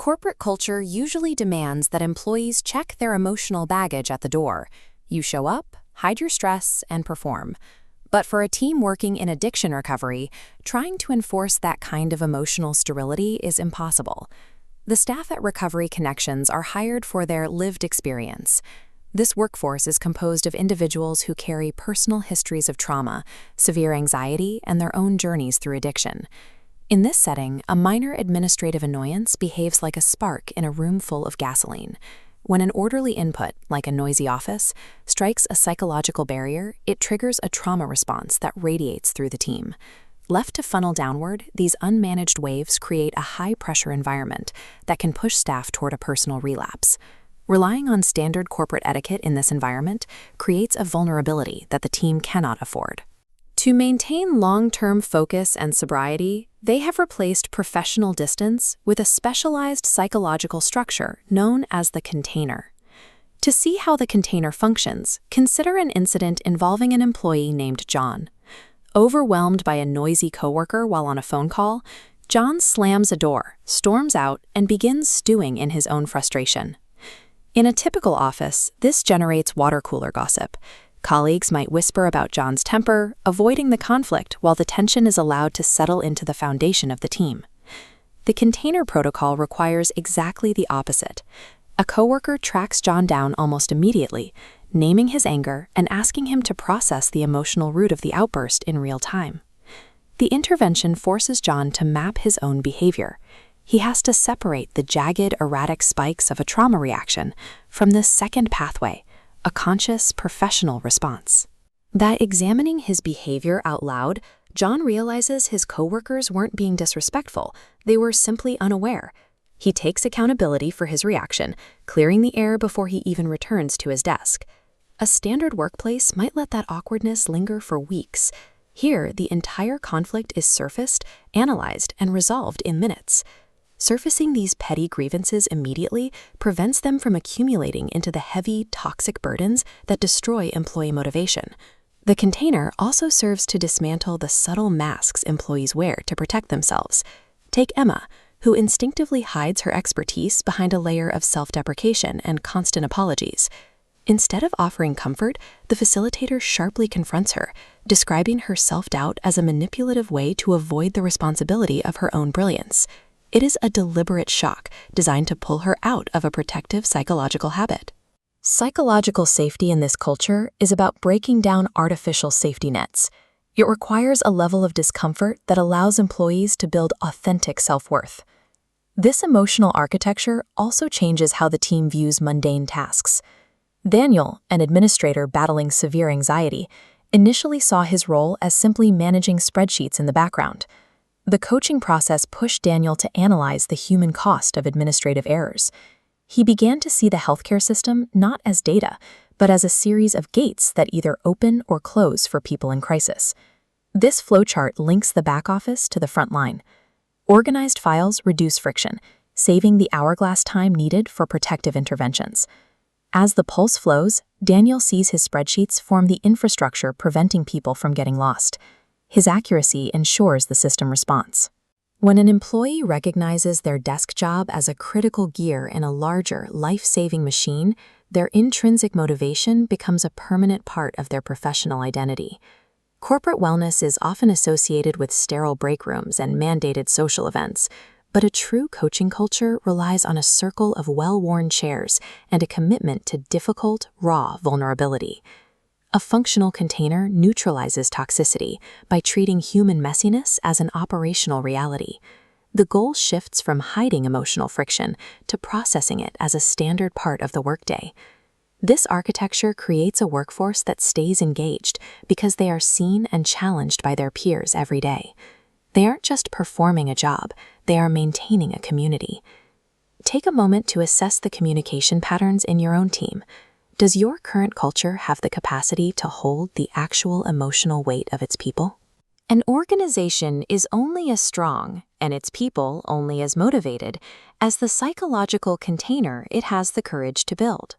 Corporate culture usually demands that employees check their emotional baggage at the door. You show up, hide your stress, and perform. But for a team working in addiction recovery, trying to enforce that kind of emotional sterility is impossible. The staff at Recovery Connections are hired for their lived experience. This workforce is composed of individuals who carry personal histories of trauma, severe anxiety, and their own journeys through addiction. In this setting, a minor administrative annoyance behaves like a spark in a room full of gasoline. When an orderly input, like a noisy office, strikes a psychological barrier, it triggers a trauma response that radiates through the team. Left to funnel downward, these unmanaged waves create a high-pressure environment that can push staff toward a personal relapse. Relying on standard corporate etiquette in this environment creates a vulnerability that the team cannot afford. To maintain long-term focus and sobriety, they have replaced professional distance with a specialized psychological structure known as the container. To see how the container functions, consider an incident involving an employee named John. Overwhelmed by a noisy coworker while on a phone call, John slams a door, storms out, and begins stewing in his own frustration. In a typical office, this generates water cooler gossip. Colleagues might whisper about John's temper, avoiding the conflict while the tension is allowed to settle into the foundation of the team. The container protocol requires exactly the opposite. A coworker tracks John down almost immediately, naming his anger and asking him to process the emotional root of the outburst in real time. The intervention forces John to map his own behavior. He has to separate the jagged, erratic spikes of a trauma reaction from this second pathway, a conscious, professional response. By examining his behavior out loud, John realizes his coworkers weren't being disrespectful, they were simply unaware. He takes accountability for his reaction, clearing the air before he even returns to his desk. A standard workplace might let that awkwardness linger for weeks. Here, the entire conflict is surfaced, analyzed, and resolved in minutes. Surfacing these petty grievances immediately prevents them from accumulating into the heavy, toxic burdens that destroy employee motivation. The container also serves to dismantle the subtle masks employees wear to protect themselves. Take Emma, who instinctively hides her expertise behind a layer of self-deprecation and constant apologies. Instead of offering comfort, the facilitator sharply confronts her, describing her self-doubt as a manipulative way to avoid the responsibility of her own brilliance. It is a deliberate shock designed to pull her out of a protective psychological habit. Psychological safety in this culture is about breaking down artificial safety nets. It requires a level of discomfort that allows employees to build authentic self-worth. This emotional architecture also changes how the team views mundane tasks. Daniel, an administrator battling severe anxiety, initially saw his role as simply managing spreadsheets in the background. The coaching process pushed Daniel to analyze the human cost of administrative errors. He began to see the healthcare system not as data, but as a series of gates that either open or close for people in crisis. This flowchart links the back office to the front line. Organized files reduce friction, saving the hourglass time needed for protective interventions. As the pulse flows, Daniel sees his spreadsheets form the infrastructure preventing people from getting lost. His accuracy ensures the system response. When an employee recognizes their desk job as a critical gear in a larger, life-saving machine, their intrinsic motivation becomes a permanent part of their professional identity. Corporate wellness is often associated with sterile break rooms and mandated social events, but a true coaching culture relies on a circle of well-worn chairs and a commitment to difficult, raw vulnerability. A functional container neutralizes toxicity by treating human messiness as an operational reality. The goal shifts from hiding emotional friction to processing it as a standard part of the workday. This architecture creates a workforce that stays engaged because they are seen and challenged by their peers every day. They aren't just performing a job, they are maintaining a community. Take a moment to assess the communication patterns in your own team. Does your current culture have the capacity to hold the actual emotional weight of its people? An organization is only as strong, and its people only as motivated, as the psychological container it has the courage to build.